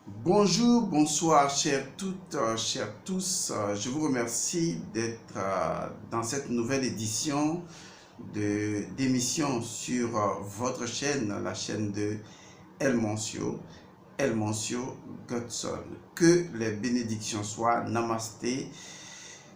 Bonjour, bonsoir, chères toutes, chers tous. Je vous remercie d'être dans cette nouvelle édition d'émission sur votre chaîne, la chaîne de El Monsieur Godson. Que les bénédictions soient, namasté.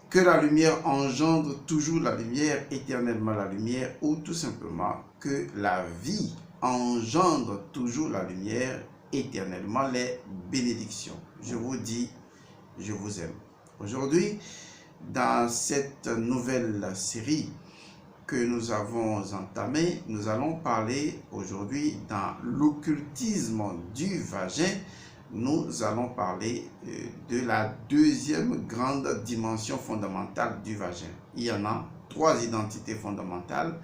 Que la lumière engendre toujours la lumière, éternellement la lumière, ou tout simplement que la vie engendre toujours la lumière, éternellement les bénédictions. Je vous dis, je vous aime. Aujourd'hui, dans cette nouvelle série que nous avons entamée, nous allons parler aujourd'hui dans l'occultisme du vagin. Nous allons parler de la deuxième grande dimension fondamentale du vagin. Il y en a trois identités fondamentales.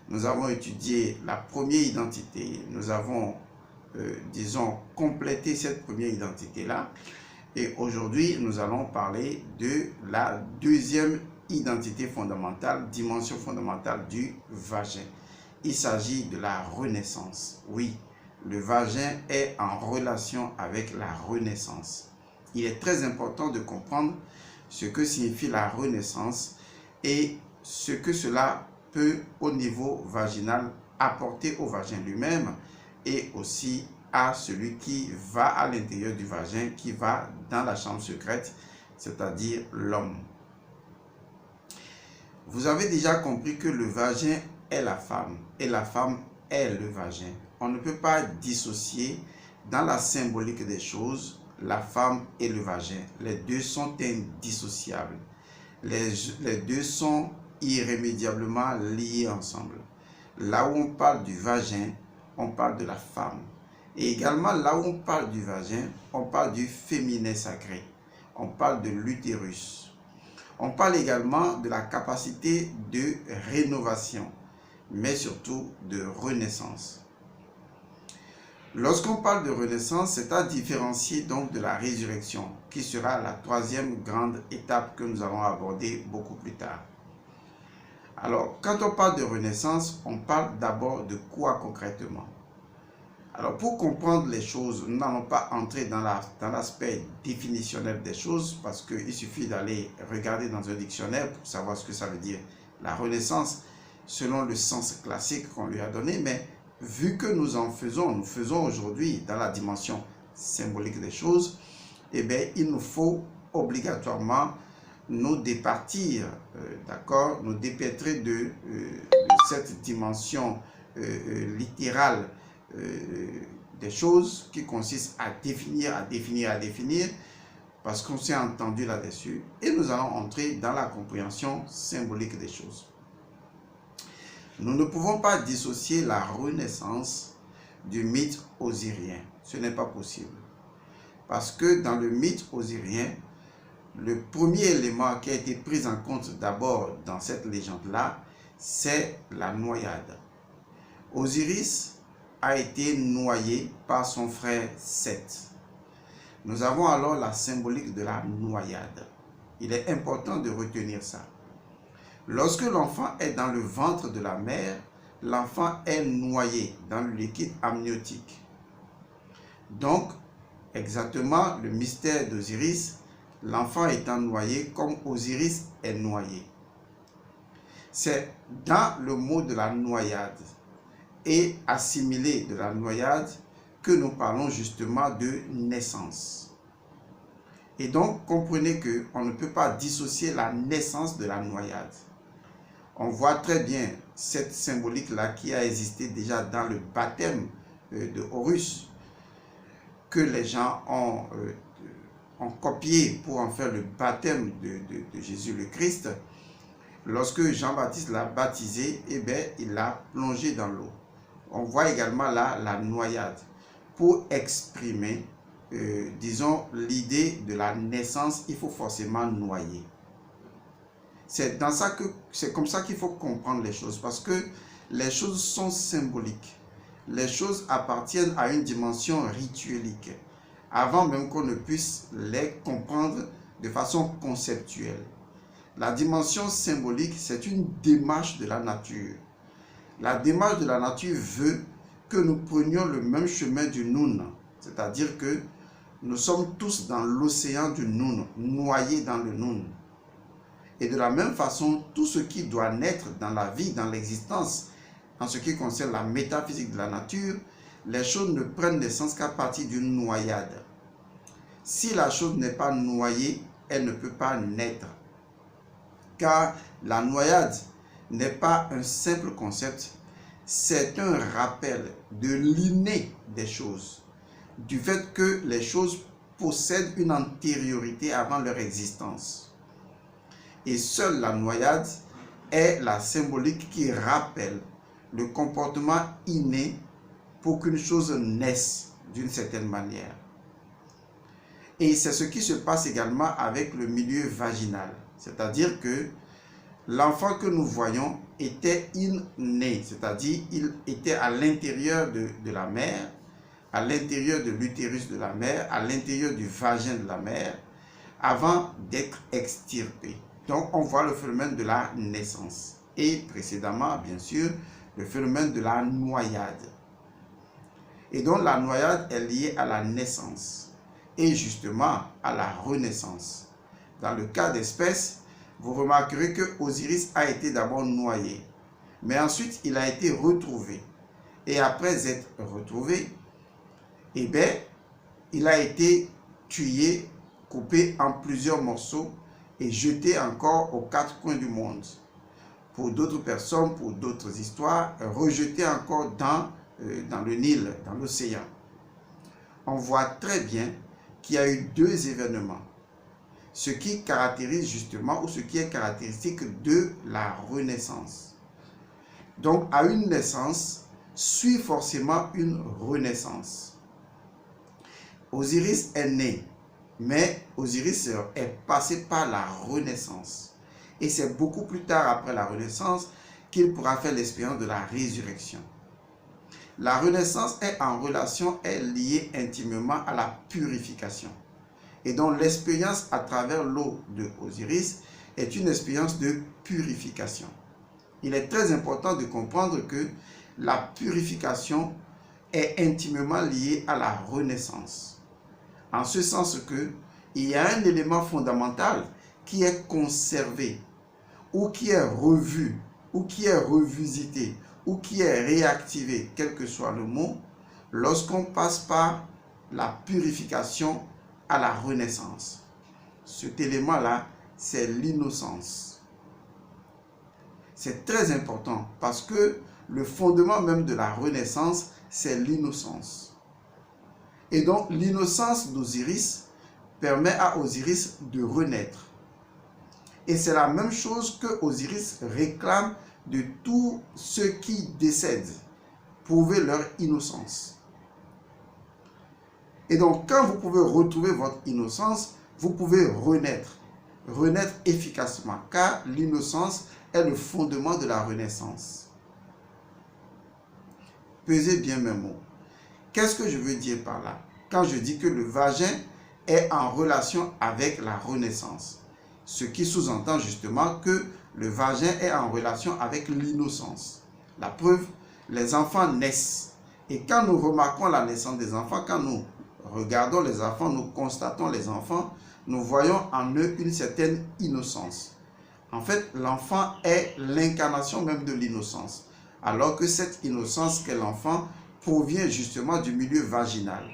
Nous avons étudié la première identité. Nous avons disons, compléter cette première identité-là. Et aujourd'hui, nous allons parler de la deuxième identité fondamentale, dimension fondamentale du vagin. Il s'agit de la renaissance. Oui, le vagin est en relation avec la renaissance. Il est très important de comprendre ce que signifie la renaissance et ce que cela peut, au niveau vaginal, apporter au vagin lui-même et aussi à celui qui va à l'intérieur du vagin, qui va dans la chambre secrète, c'est-à-dire l'homme. Vous avez déjà compris que le vagin est la femme et la femme est le vagin. On ne peut pas dissocier dans la symbolique des choses la femme et le vagin. Les deux sont indissociables. Les deux sont irrémédiablement liés ensemble. Là où on parle du vagin, on parle de la femme. Et également, là où on parle du vagin, on parle du féminin sacré. On parle de l'utérus. On parle également de la capacité de rénovation, mais surtout de renaissance. Lorsqu'on parle de renaissance, c'est à différencier donc de la résurrection, qui sera la troisième grande étape que nous allons aborder beaucoup plus tard. Alors, quand on parle de renaissance, on parle d'abord de quoi concrètement? Alors, pour comprendre les choses, nous n'allons pas entrer dans l'aspect définitionnel des choses parce qu'il suffit d'aller regarder dans un dictionnaire pour savoir ce que ça veut dire la renaissance selon le sens classique qu'on lui a donné. Mais vu que nous faisons aujourd'hui dans la dimension symbolique des choses, eh bien, il nous faut obligatoirement nous départir, d'accord, nous dépêtrer de cette dimension littérale des choses qui consistent à définir, parce qu'on s'est entendu là-dessus. Et nous allons entrer dans la compréhension symbolique des choses. Nous ne pouvons pas dissocier la renaissance du mythe osirien. Ce n'est pas possible. Parce que dans le mythe osirien, le premier élément qui a été pris en compte d'abord dans cette légende-là, c'est la noyade. Osiris a été noyé par son frère Seth. Nous avons alors la symbolique de la noyade. Il est important de retenir ça. Lorsque l'enfant est dans le ventre de la mère, l'enfant est noyé dans le liquide amniotique. Donc, exactement le mystère d'Osiris, l'enfant étant noyé comme Osiris est noyé. C'est dans le mot de la noyade et assimilé de la noyade que nous parlons justement de naissance. Et donc, comprenez qu'on ne peut pas dissocier la naissance de la noyade. On voit très bien cette symbolique-là qui a existé déjà dans le baptême de Horus, que les gens ont copié pour en faire le baptême de Jésus le Christ. Lorsque Jean-Baptiste l'a baptisé, eh bien, il l'a plongé dans l'eau. On voit également là la noyade pour exprimer, disons, l'idée de la naissance. Il faut forcément noyer. C'est comme ça qu'il faut comprendre les choses, parce que les choses sont symboliques. Les choses appartiennent à une dimension rituelique, avant même qu'on ne puisse les comprendre de façon conceptuelle. La dimension symbolique, c'est une démarche de la nature. La démarche de la nature veut que nous prenions le même chemin du Noun, c'est-à-dire que nous sommes tous dans l'océan du Noun, noyés dans le Noun. Et de la même façon, tout ce qui doit naître dans la vie, dans l'existence, en ce qui concerne la métaphysique de la nature, les choses ne prennent naissance qu'à partir d'une noyade. Si la chose n'est pas noyée, elle ne peut pas naître. Car la noyade n'est pas un simple concept, c'est un rappel de l'inné des choses, du fait que les choses possèdent une antériorité avant leur existence. Et seule la noyade est la symbolique qui rappelle le comportement inné pour qu'une chose naisse d'une certaine manière. Et c'est ce qui se passe également avec le milieu vaginal. C'est-à-dire que l'enfant que nous voyons était inné, c'est-à-dire il était à l'intérieur de la mère, à l'intérieur de l'utérus de la mère, à l'intérieur du vagin de la mère, avant d'être extirpé. Donc on voit le phénomène de la naissance. Et précédemment, bien sûr, le phénomène de la noyade. Et donc la noyade est liée à la naissance et justement à la renaissance. Dans le cas d'espèce, vous remarquerez que Osiris a été d'abord noyé, mais ensuite il a été retrouvé. Et après être retrouvé, eh bien, il a été tué, coupé en plusieurs morceaux et jeté encore aux quatre coins du monde. Pour d'autres personnes, pour d'autres histoires, rejeté encore dans le Nil, dans l'océan. On voit très bien qu'il y a eu deux événements. Ce qui caractérise justement, ou ce qui est caractéristique de la renaissance. Donc, à une naissance, suit forcément une renaissance. Osiris est né, mais Osiris est passé par la renaissance. Et c'est beaucoup plus tard, après la renaissance, qu'il pourra faire l'expérience de la résurrection. La renaissance est liée intimement à la purification. Et donc l'expérience à travers l'eau de Osiris est une expérience de purification. Il est très important de comprendre que la purification est intimement liée à la renaissance. En ce sens que il y a un élément fondamental qui est conservé, ou qui est revu, ou qui est revisité, ou qui est réactivé, quel que soit le mot, lorsqu'on passe par la purification à la renaissance. Cet élément-là, c'est l'innocence. C'est très important parce que le fondement même de la renaissance, c'est l'innocence. Et donc, l'innocence d'Osiris permet à Osiris de renaître. Et c'est la même chose que Osiris réclame de tous ceux qui décèdent, prouver leur innocence. Et donc, quand vous pouvez retrouver votre innocence, vous pouvez renaître efficacement, car l'innocence est le fondement de la renaissance. Pesez bien mes mots. Qu'est-ce que je veux dire par là? Quand je dis que le vagin est en relation avec la renaissance, ce qui sous-entend justement que le vagin est en relation avec l'innocence. La preuve, les enfants naissent. Et quand nous remarquons la naissance des enfants, quand nous regardons les enfants, nous constatons les enfants, nous voyons en eux une certaine innocence. En fait, l'enfant est l'incarnation même de l'innocence, alors que cette innocence qu'est l'enfant provient justement du milieu vaginal.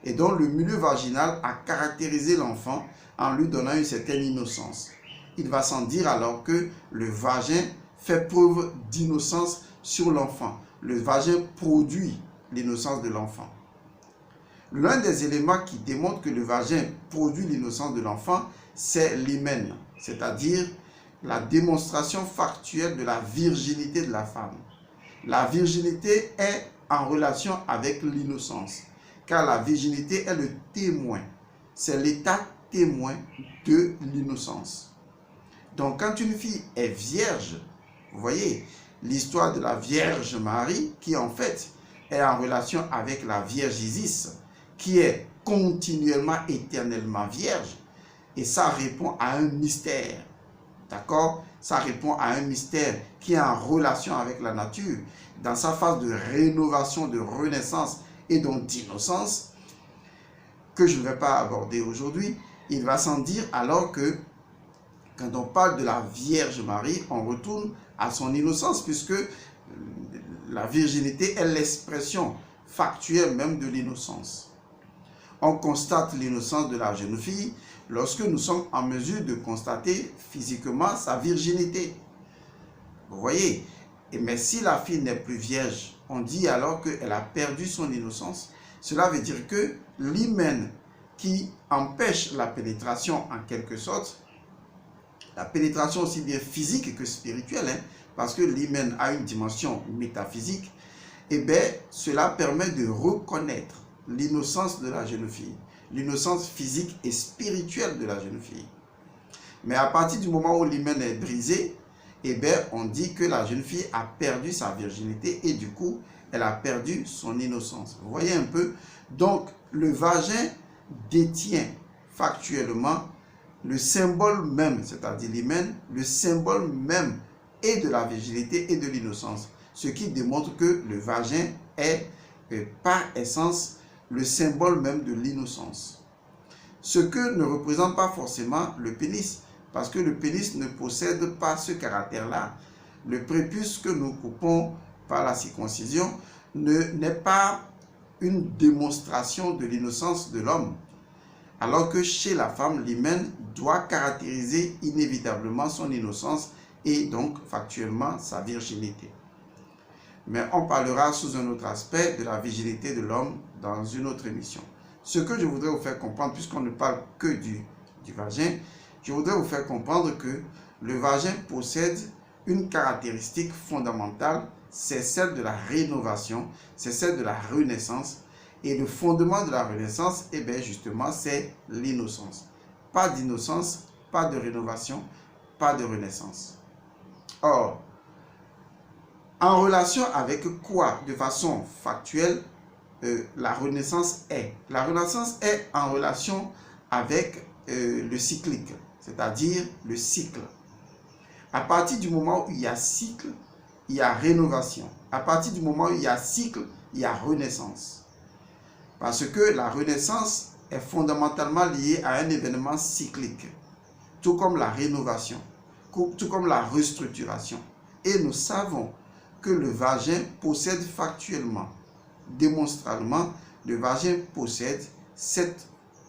Et donc le milieu vaginal a caractérisé l'enfant en lui donnant une certaine innocence. Il va sans dire alors que le vagin fait preuve d'innocence sur l'enfant. Le vagin produit l'innocence de l'enfant. L'un des éléments qui démontre que le vagin produit l'innocence de l'enfant, c'est l'hymen, c'est-à-dire la démonstration factuelle de la virginité de la femme. La virginité est en relation avec l'innocence, car la virginité est le témoin. C'est l'état témoin de l'innocence. Donc quand une fille est vierge, vous voyez, l'histoire de la Vierge Marie, qui en fait est en relation avec la Vierge Isis, qui est continuellement, éternellement vierge, et ça répond à un mystère. D'accord? Ça répond à un mystère qui est en relation avec la nature, dans sa phase de rénovation, de renaissance et donc d'innocence. que je ne vais pas aborder aujourd'hui. Il va sans dire alors que quand on parle de la Vierge Marie, on retourne à son innocence, puisque la virginité est l'expression factuelle même de l'innocence. On constate l'innocence de la jeune fille lorsque nous sommes en mesure de constater physiquement sa virginité. Vous voyez? Mais si la fille n'est plus vierge, on dit alors qu'elle a perdu son innocence. Cela veut dire que l'hymen qui empêche la pénétration en quelque sorte, la pénétration aussi bien physique que spirituelle, parce que l'hymen a une dimension métaphysique, et bien cela permet de reconnaître l'innocence de la jeune fille, l'innocence physique et spirituelle de la jeune fille. Mais à partir du moment où l'hymen est brisé, eh bien, on dit que la jeune fille a perdu sa virginité et du coup, elle a perdu son innocence. Vous voyez un peu? Donc, le vagin détient factuellement le symbole même, c'est-à-dire l'hymen, le symbole même et de la virginité et de l'innocence. Ce qui démontre que le vagin est par essence le symbole même de l'innocence. Ce que ne représente pas forcément le pénis, parce que le pénis ne possède pas ce caractère-là. Le prépuce que nous coupons par la circoncision n'est pas une démonstration de l'innocence de l'homme, alors que chez la femme, l'hymen doit caractériser inévitablement son innocence et donc factuellement sa virginité. Mais on parlera sous un autre aspect de la virginité de l'homme dans une autre émission. Ce que je voudrais vous faire comprendre, puisqu'on ne parle que du vagin, je voudrais vous faire comprendre que le vagin possède une caractéristique fondamentale, c'est celle de la rénovation, c'est celle de la renaissance. Et le fondement de la renaissance, eh bien justement, c'est l'innocence. Pas d'innocence, pas de rénovation, pas de renaissance. Or, en relation avec quoi, de façon factuelle, la renaissance est? La renaissance est en relation avec le cyclique, c'est-à-dire le cycle. À partir du moment où il y a cycle, il y a rénovation. À partir du moment où il y a cycle, il y a renaissance. Parce que la renaissance est fondamentalement liée à un événement cyclique, tout comme la rénovation, tout comme la restructuration. Et nous savons que le vagin possède factuellement, démonstralement, le vagin possède cette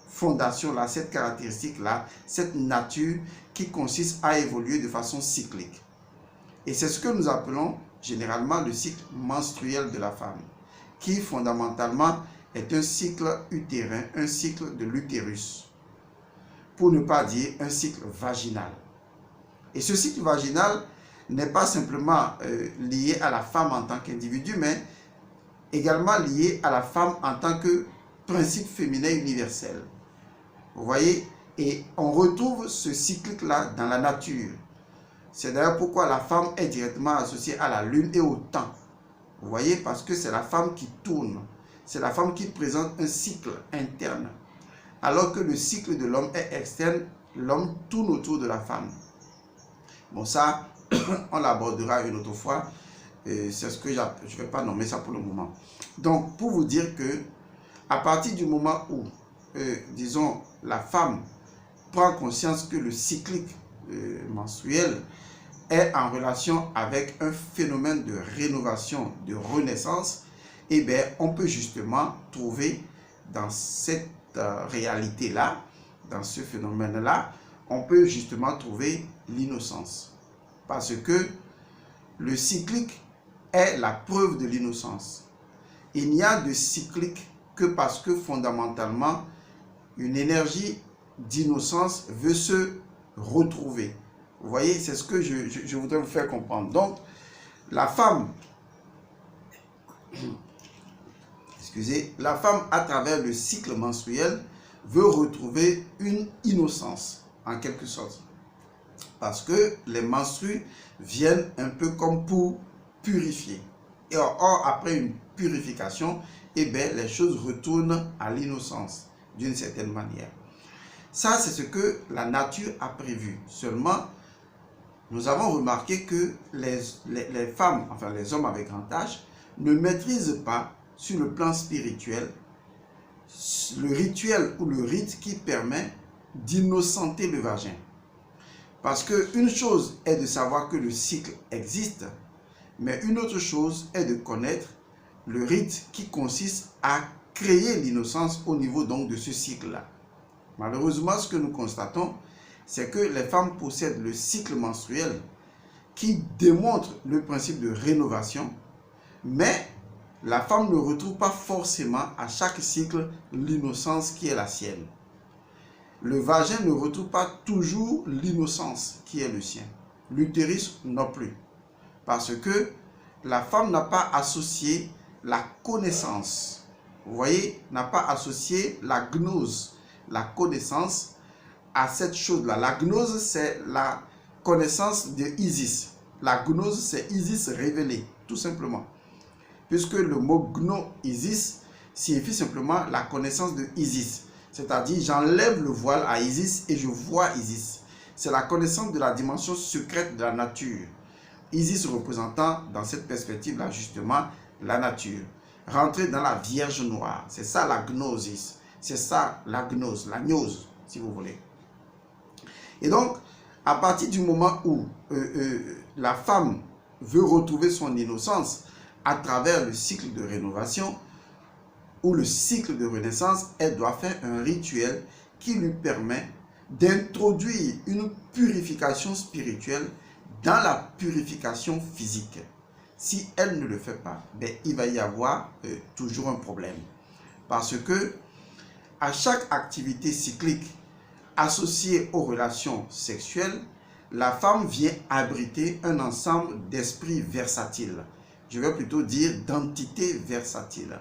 fondation-là, cette caractéristique-là, cette nature qui consiste à évoluer de façon cyclique. Et c'est ce que nous appelons généralement le cycle menstruel de la femme, qui fondamentalement est un cycle utérin, un cycle de l'utérus, pour ne pas dire un cycle vaginal. Et ce cycle vaginal n'est pas simplement lié à la femme en tant qu'individu, mais également lié à la femme en tant que principe féminin universel. Vous voyez? Et on retrouve ce cycle-là dans la nature. C'est d'ailleurs pourquoi la femme est directement associée à la lune et au temps. Vous voyez? Parce que c'est la femme qui tourne. C'est la femme qui présente un cycle interne. Alors que le cycle de l'homme est externe, l'homme tourne autour de la femme. Bon, ça, on l'abordera une autre fois. C'est ce que je ne vais pas nommer ça pour le moment. Donc, pour vous dire que à partir du moment où, disons, la femme prend conscience que le cyclique menstruel est en relation avec un phénomène de rénovation, de renaissance, eh bien, on peut justement trouver dans cette réalité-là, dans ce phénomène-là, on peut justement trouver l'innocence. Parce que le cyclique est la preuve de l'innocence. Il n'y a de cyclique que parce que fondamentalement, une énergie d'innocence veut se retrouver. Vous voyez, c'est ce que je voudrais vous faire comprendre. Donc, la femme, la femme à travers le cycle menstruel veut retrouver une innocence, en quelque sorte. Parce que les menstrues viennent un peu comme pour purifier. Et or, après une purification, eh bien, les choses retournent à l'innocence, d'une certaine manière. Ça, c'est ce que la nature a prévu. Seulement, nous avons remarqué que les femmes, enfin les hommes avec grand âge, ne maîtrisent pas sur le plan spirituel le rituel ou le rite qui permet d'innocenter le vagin. Parce qu'une chose est de savoir que le cycle existe, mais une autre chose est de connaître le rite qui consiste à créer l'innocence au niveau donc de ce cycle-là. Malheureusement, ce que nous constatons, c'est que les femmes possèdent le cycle menstruel qui démontre le principe de rénovation, mais la femme ne retrouve pas forcément à chaque cycle l'innocence qui est la sienne. Le vagin ne retrouve pas toujours l'innocence qui est le sien. L'utérus non plus. Parce que la femme n'a pas associé la connaissance. Vous voyez, n'a pas associé la gnose, la connaissance à cette chose-là. La gnose, c'est la connaissance de Isis. La gnose, c'est Isis révélée, tout simplement. Puisque le mot gno-Isis signifie simplement la connaissance de Isis. C'est-à-dire, j'enlève le voile à Isis et je vois Isis. C'est la connaissance de la dimension secrète de la nature. Isis représentant, dans cette perspective-là, justement, la nature. Rentrer dans la Vierge Noire. C'est ça la gnosis. C'est ça la gnose, la gnose, si vous voulez. Et donc, à partir du moment où la femme veut retrouver son innocence à travers le cycle de rénovation ou le cycle de renaissance, elle doit faire un rituel qui lui permet d'introduire une purification spirituelle dans la purification physique. Si elle ne le fait pas, ben, il va y avoir toujours un problème. Parce que à chaque activité cyclique associée aux relations sexuelles, la femme vient abriter un ensemble d'esprits versatiles. Je vais plutôt dire d'entités versatiles.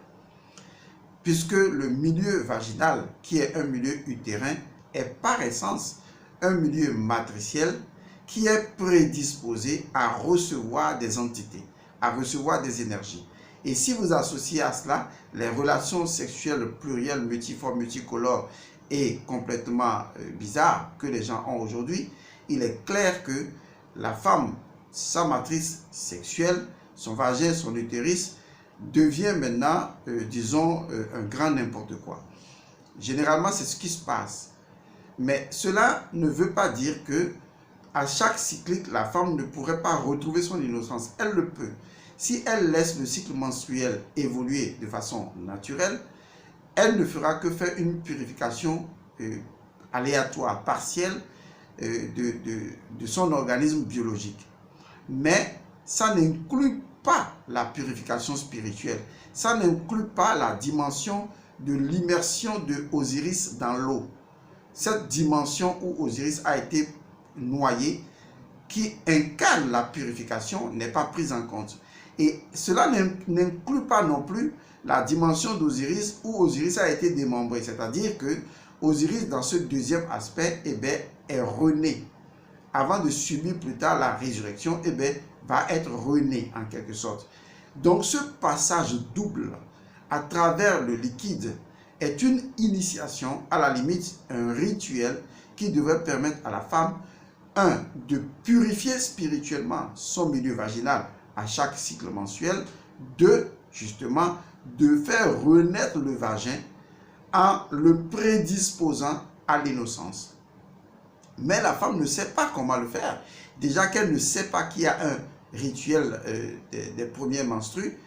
Puisque le milieu vaginal, qui est un milieu utérin, est par essence un milieu matriciel qui est prédisposé à recevoir des entités, à recevoir des énergies. Et si vous associez à cela les relations sexuelles plurielles, multiformes, multicolores et complètement bizarres que les gens ont aujourd'hui, il est clair que la femme, sa matrice sexuelle, son vagin, son utérus, devient maintenant, disons, un grand n'importe quoi. Généralement, c'est ce qui se passe. Mais cela ne veut pas dire que à chaque cyclique, la femme ne pourrait pas retrouver son innocence. Elle le peut. Si elle laisse le cycle menstruel évoluer de façon naturelle, elle ne fera que faire une purification aléatoire, partielle de son organisme biologique. Mais ça n'inclut pas la purification spirituelle. Ça n'inclut pas la dimension de l'immersion de Osiris dans l'eau. Cette dimension où Osiris a été noyé, qui incarne la purification, n'est pas prise en compte. Et cela n'inclut pas non plus la dimension d'Osiris où Osiris a été démembré. C'est-à-dire que Osiris, dans ce deuxième aspect, est rené. Avant de subir plus tard la résurrection, va être rené en quelque sorte. Donc ce passage double à travers le liquide est une initiation, à la limite un rituel qui devrait permettre à la femme, de purifier spirituellement son milieu vaginal à chaque cycle mensuel, justement, de faire renaître le vagin en le prédisposant à l'innocence. Mais la femme ne sait pas comment le faire. Déjà qu'elle ne sait pas qu'il y a un rituel des premiers menstrues,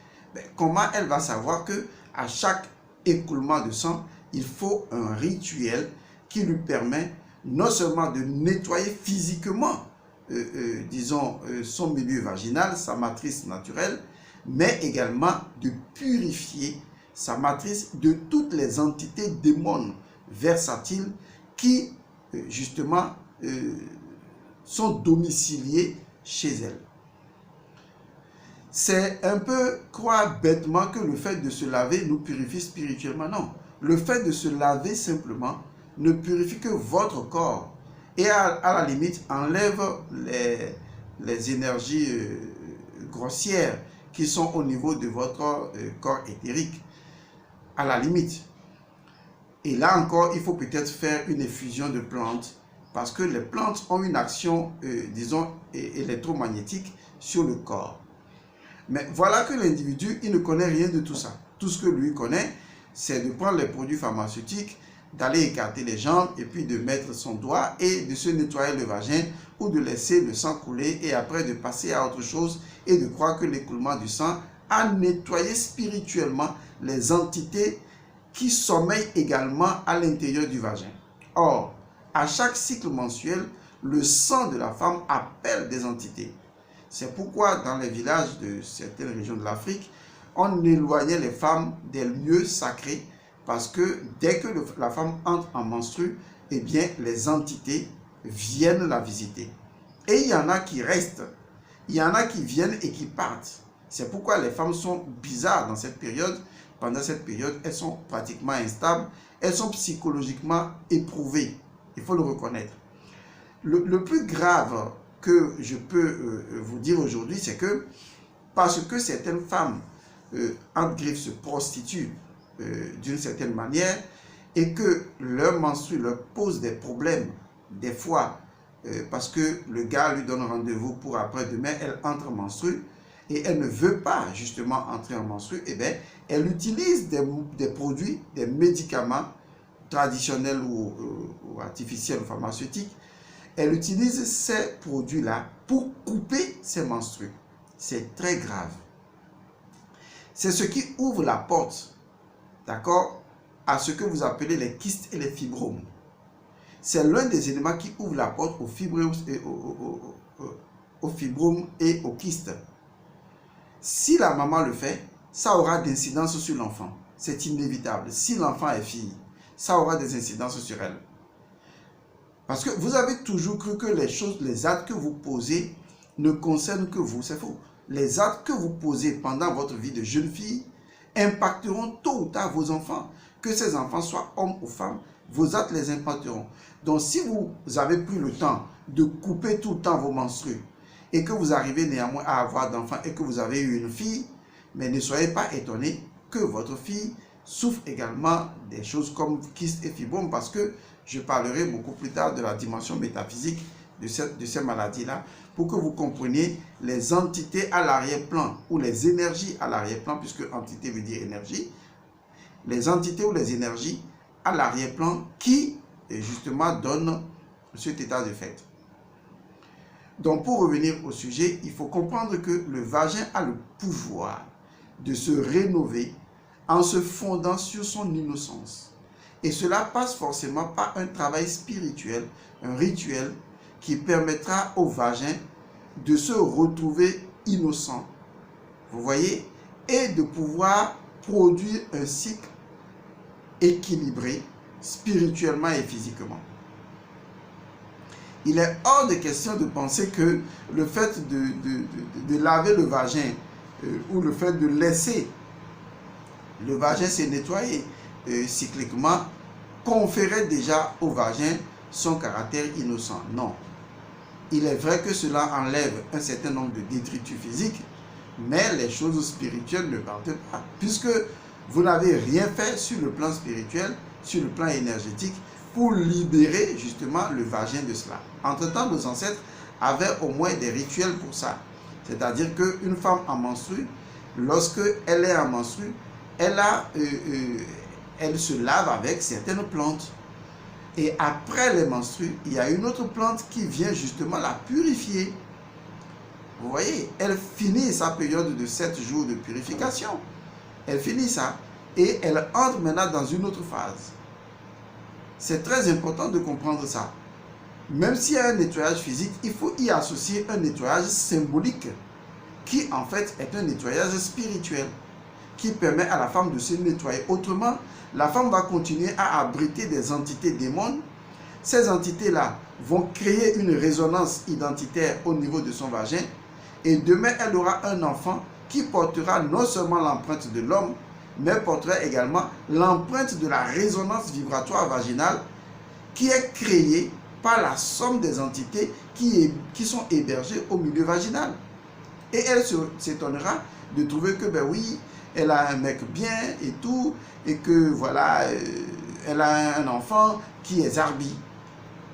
comment elle va savoir que à chaque écoulement de sang, il faut un rituel qui lui permet non seulement de nettoyer physiquement, disons, son milieu vaginal, sa matrice naturelle, mais également de purifier sa matrice de toutes les entités démons versatiles qui, justement, sont domiciliés chez elle. C'est un peu croire bêtement que le fait de se laver nous purifie spirituellement. Non, le fait de se laver simplement ne purifie que votre corps et à la limite enlève les énergies grossières qui sont au niveau de votre corps éthérique, à la limite. Et là encore, il faut peut-être faire une effusion de plantes parce que les plantes ont une action, disons, électromagnétique sur le corps. Mais voilà que l'individu, il ne connaît rien de tout ça. Tout ce que lui connaît, c'est de prendre les produits pharmaceutiques, d'aller écarter les jambes et puis de mettre son doigt et de se nettoyer le vagin ou de laisser le sang couler et après de passer à autre chose et de croire que l'écoulement du sang a nettoyé spirituellement les entités qui sommeillent également à l'intérieur du vagin. Or, à chaque cycle mensuel, le sang de la femme appelle des entités. C'est pourquoi dans les villages de certaines régions de l'Afrique, on éloignait les femmes des lieux sacrés parce que dès que la femme entre en menstru, eh bien les entités viennent la visiter. Et il y en a qui restent, il y en a qui viennent et qui partent. C'est pourquoi les femmes sont bizarres dans cette période. Pendant cette période, elles sont pratiquement instables, elles sont psychologiquement éprouvées, il faut le reconnaître. Le plus grave que je peux vous dire aujourd'hui, c'est que parce que certaines femmes, entre griffes, se prostituent d'une certaine manière et que leur menstru leur pose des problèmes, des fois, parce que le gars lui donne rendez-vous pour après-demain, elle entre en menstru et elle ne veut pas justement entrer en menstru, et bien, elle utilise des produits, des médicaments traditionnels ou artificiels ou pharmaceutiques. Elle utilise ces produits-là pour couper ses menstrues. C'est très grave. C'est ce qui ouvre la porte, d'accord, à ce que vous appelez les kystes et les fibromes. C'est l'un des éléments qui ouvre la porte aux fibromes et aux kystes. Si la maman le fait, ça aura des incidences sur l'enfant. C'est inévitable. Si l'enfant est fille, ça aura des incidences sur elle. Parce que vous avez toujours cru que les actes que vous posez ne concernent que vous. C'est faux. Les actes que vous posez pendant votre vie de jeune fille impacteront tôt ou tard vos enfants. Que ces enfants soient hommes ou femmes, vos actes les impacteront. Donc si vous avez pris le temps de couper tout le temps vos menstrues et que vous arrivez néanmoins à avoir d'enfants et que vous avez eu une fille, mais ne soyez pas étonnés que votre fille souffre également des choses comme kystes et fibromes, parce que je parlerai beaucoup plus tard de la dimension métaphysique de ces maladies-là pour que vous compreniez les entités à l'arrière-plan ou les énergies à l'arrière-plan, puisque entité veut dire énergie, les entités ou les énergies à l'arrière-plan qui justement donnent cet état de fait. Donc pour revenir au sujet, il faut comprendre que le vagin a le pouvoir de se rénover en se fondant sur son innocence. Et cela passe forcément par un travail spirituel, un rituel qui permettra au vagin de se retrouver innocent, vous voyez, et de pouvoir produire un cycle équilibré spirituellement et physiquement. Il est hors de question de penser que le fait de laver le vagin ou le fait de laisser le vagin se nettoyer cycliquement conférait déjà au vagin son caractère innocent. Non. Il est vrai que cela enlève un certain nombre de détritus physiques, mais les choses spirituelles ne partent pas, puisque vous n'avez rien fait sur le plan spirituel, sur le plan énergétique, pour libérer justement le vagin de cela. Entre-temps, nos ancêtres avaient au moins des rituels pour ça. C'est-à-dire qu'une femme en menstrue, lorsqu'elle est en menstrue, elle se lave avec certaines plantes. Et après les menstrues, il y a une autre plante qui vient justement la purifier. Vous voyez, elle finit sa période de 7 jours de purification. Elle finit ça et elle entre maintenant dans une autre phase. C'est très important de comprendre ça. Même s'il y a un nettoyage physique, il faut y associer un nettoyage symbolique qui en fait est un nettoyage spirituel qui permet à la femme de se nettoyer. Autrement, la femme va continuer à abriter des entités démons. Ces entités-là vont créer une résonance identitaire au niveau de son vagin et demain, elle aura un enfant qui portera non seulement l'empreinte de l'homme, mais portera également l'empreinte de la résonance vibratoire vaginale qui est créée par la somme des entités qui sont hébergées au milieu vaginal. Et elle s'étonnera de trouver que, ben oui, elle a un mec bien et tout, et que voilà, elle a un enfant qui est zarbi.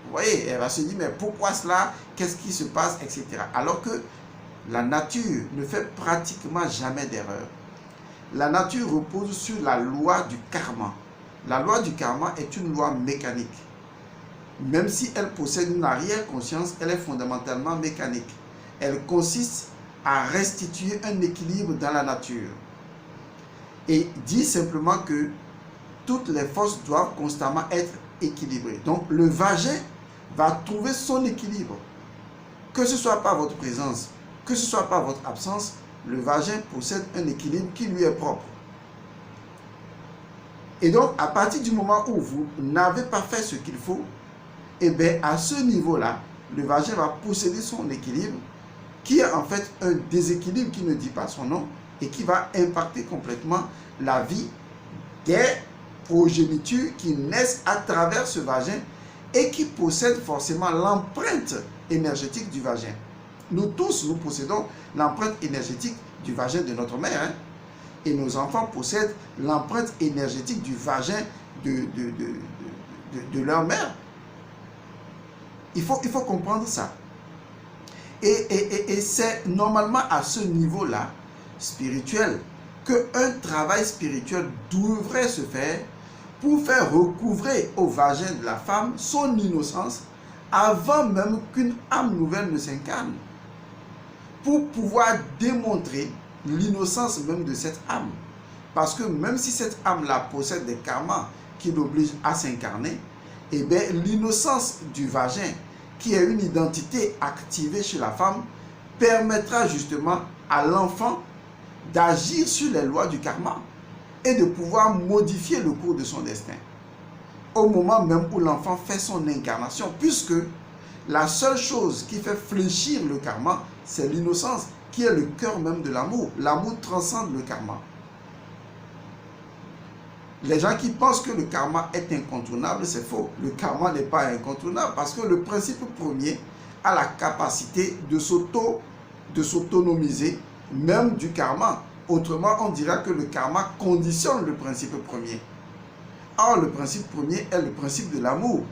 Vous voyez, elle va se dire, mais pourquoi cela? Qu'est-ce qui se passe, etc. Alors que la nature ne fait pratiquement jamais d'erreur. la nature repose sur la loi du karma. La loi du karma est une loi mécanique. Même si elle possède une arrière-conscience, elle est fondamentalement mécanique. Elle consiste à restituer un équilibre dans la nature. Et dit simplement que toutes les forces doivent constamment être équilibrées. Donc le vagin va trouver son équilibre. Que ce soit par votre présence, que ce soit par votre absence, le vagin possède un équilibre qui lui est propre. Et donc, à partir du moment où vous n'avez pas fait ce qu'il faut, et bien à ce niveau-là, le vagin va posséder son équilibre, qui est en fait un déséquilibre qui ne dit pas son nom, et qui va impacter complètement la vie des progénitures qui naissent à travers ce vagin et qui possèdent forcément l'empreinte énergétique du vagin. Nous tous, nous possédons l'empreinte énergétique du vagin de notre mère. Hein? Et nos enfants possèdent l'empreinte énergétique du vagin de leur mère. Il faut comprendre ça. Et c'est normalement à ce niveau-là, spirituel, qu'un travail spirituel devrait se faire pour faire recouvrer au vagin de la femme son innocence avant même qu'une âme nouvelle ne s'incarne. Pour pouvoir démontrer l'innocence même de cette âme. Parce que même si cette âme-là possède des karmas qui l'obligent à s'incarner, eh bien l'innocence du vagin, qui est une identité activée chez la femme, permettra justement à l'enfant d'agir sur les lois du karma et de pouvoir modifier le cours de son destin. Au moment même où l'enfant fait son incarnation, puisque la seule chose qui fait fléchir le karma, c'est l'innocence, qui est le cœur même de l'amour. L'amour transcende le karma. Les gens qui pensent que le karma est incontournable, c'est faux. Le karma n'est pas incontournable parce que le principe premier a la capacité de s'autonomiser, même du karma. Autrement, on dira que le karma conditionne le principe premier. Or, le principe premier est le principe de l'amour,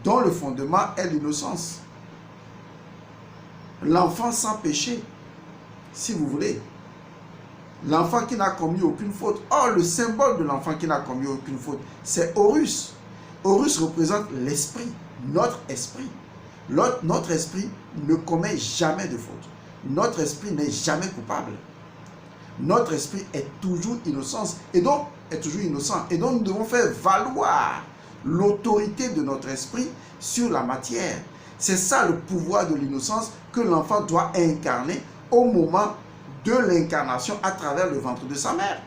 dont le fondement est l'innocence. L'enfant sans péché, si vous voulez. L'enfant qui n'a commis aucune faute. Or, le symbole de l'enfant qui n'a commis aucune faute, c'est Horus. Horus représente l'esprit, notre esprit. Notre esprit ne commet jamais de faute. Notre esprit n'est jamais coupable. Notre esprit est toujours innocent. Et donc, nous devons faire valoir l'autorité de notre esprit sur la matière. C'est ça le pouvoir de l'innocence que l'enfant doit incarner au moment de l'incarnation à travers le ventre de sa mère.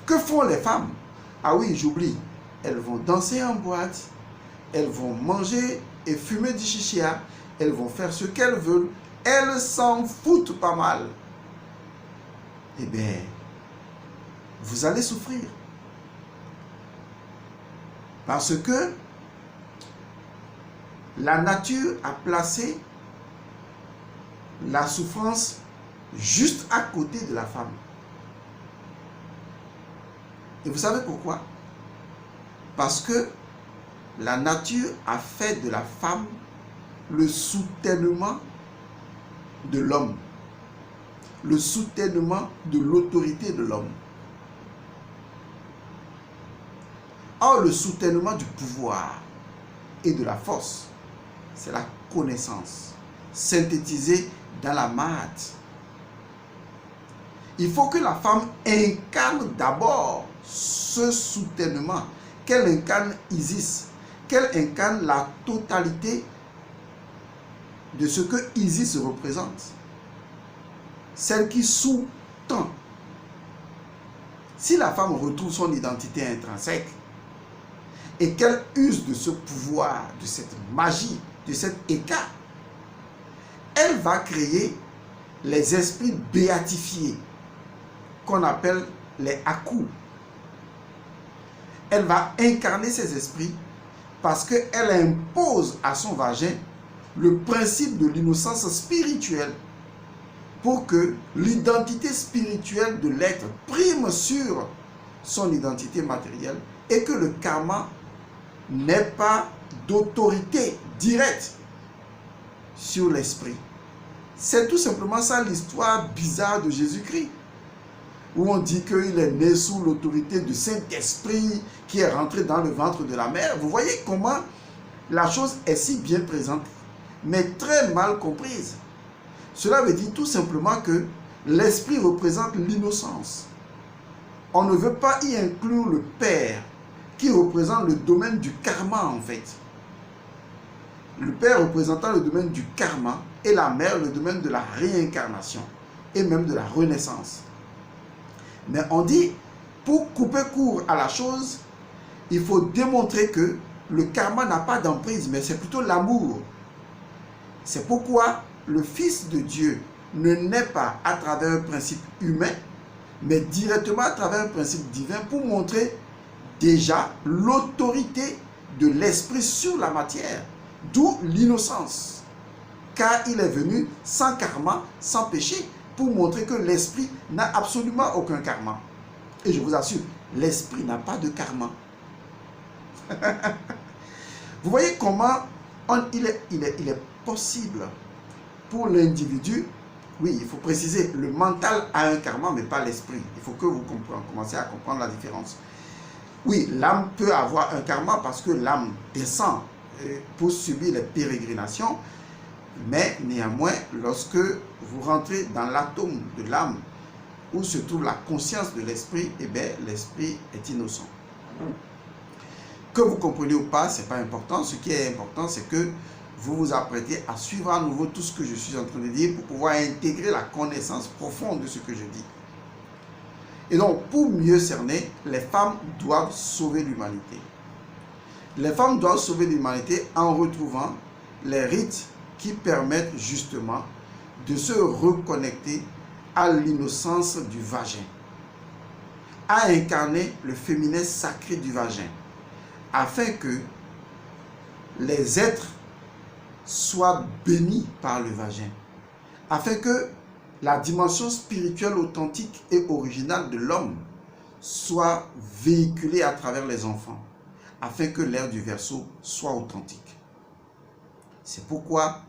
Que font les femmes? Ah oui, j'oublie. Elles vont danser en boîte, elles vont manger et fumer du chicha, elles vont faire ce qu'elles veulent, elles s'en foutent pas mal. Eh bien, vous allez souffrir. Parce que la nature a placé la souffrance juste à côté de la femme. Et vous savez pourquoi? Parce que la nature a fait de la femme le soutènement de l'homme, le soutènement de l'autorité de l'homme. Or, le soutènement du pouvoir et de la force, c'est la connaissance, synthétisée dans la maths. Il faut que la femme incarne d'abord ce soutènement, qu'elle incarne Isis, qu'elle incarne la totalité de ce que Isis représente. Celle qui sous-tend. Si la femme retrouve son identité intrinsèque et qu'elle use de ce pouvoir, de cette magie, de cet écart, elle va créer les esprits béatifiés qu'on appelle les Aku. Elle va incarner ces esprits parce qu'elle impose à son vagin le principe de l'innocence spirituelle pour que l'identité spirituelle de l'être prime sur son identité matérielle et que le karma n'ait pas d'autorité directe sur l'esprit. C'est tout simplement ça l'histoire bizarre de Jésus-Christ. Où on dit qu'il est né sous l'autorité du Saint-Esprit qui est rentré dans le ventre de la mère. Vous voyez comment la chose est si bien présente, mais très mal comprise. Cela veut dire tout simplement que l'esprit représente l'innocence. On ne veut pas y inclure le Père, qui représente le domaine du karma en fait. Le Père représentant le domaine du karma et la mère le domaine de la réincarnation et même de la renaissance. Mais on dit, pour couper court à la chose, il faut démontrer que le karma n'a pas d'emprise, mais c'est plutôt l'amour. C'est pourquoi le Fils de Dieu ne naît pas à travers un principe humain, mais directement à travers un principe divin pour montrer déjà l'autorité de l'esprit sur la matière, d'où l'innocence. Car il est venu sans karma, sans péché, pour montrer que l'esprit n'a absolument aucun karma. Et je vous assure, l'esprit n'a pas de karma. Vous voyez comment il est possible pour l'individu, oui, il faut préciser, le mental a un karma, mais pas l'esprit. Il faut que vous commenciez à comprendre la différence. Oui, l'âme peut avoir un karma parce que l'âme descend pour subir les pérégrinations, mais néanmoins, lorsque vous rentrez dans l'atome de l'âme, où se trouve la conscience de l'esprit, eh bien, l'esprit est innocent. Que vous compreniez ou pas, ce n'est pas important. Ce qui est important, c'est que vous vous apprêtez à suivre à nouveau tout ce que je suis en train de dire pour pouvoir intégrer la connaissance profonde de ce que je dis. Et donc, pour mieux cerner, les femmes doivent sauver l'humanité. Les femmes doivent sauver l'humanité en retrouvant les rites qui permettent justement de se reconnecter à l'innocence du vagin, à incarner le féminin sacré du vagin, afin que les êtres soient bénis par le vagin, afin que la dimension spirituelle authentique et originale de l'homme soit véhiculée à travers les enfants, afin que l'ère du Verseau soit authentique. C'est pourquoi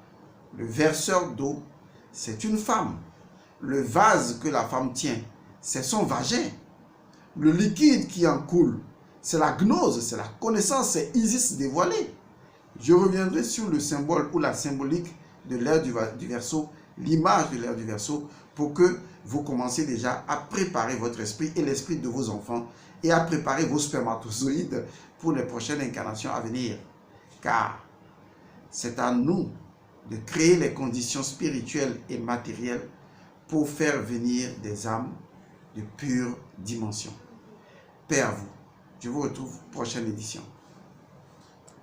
le verseur d'eau, c'est une femme. Le vase que la femme tient, c'est son vagin. Le liquide qui en coule, c'est la gnose, c'est la connaissance, c'est Isis dévoilée. Je reviendrai sur le symbole ou la symbolique de l'ère du Verseau, l'image de l'ère du Verseau, pour que vous commenciez déjà à préparer votre esprit et l'esprit de vos enfants et à préparer vos spermatozoïdes pour les prochaines incarnations à venir. Car c'est à nous de créer les conditions spirituelles et matérielles pour faire venir des âmes de pure dimension. Paix à vous. Je vous retrouve prochaine édition.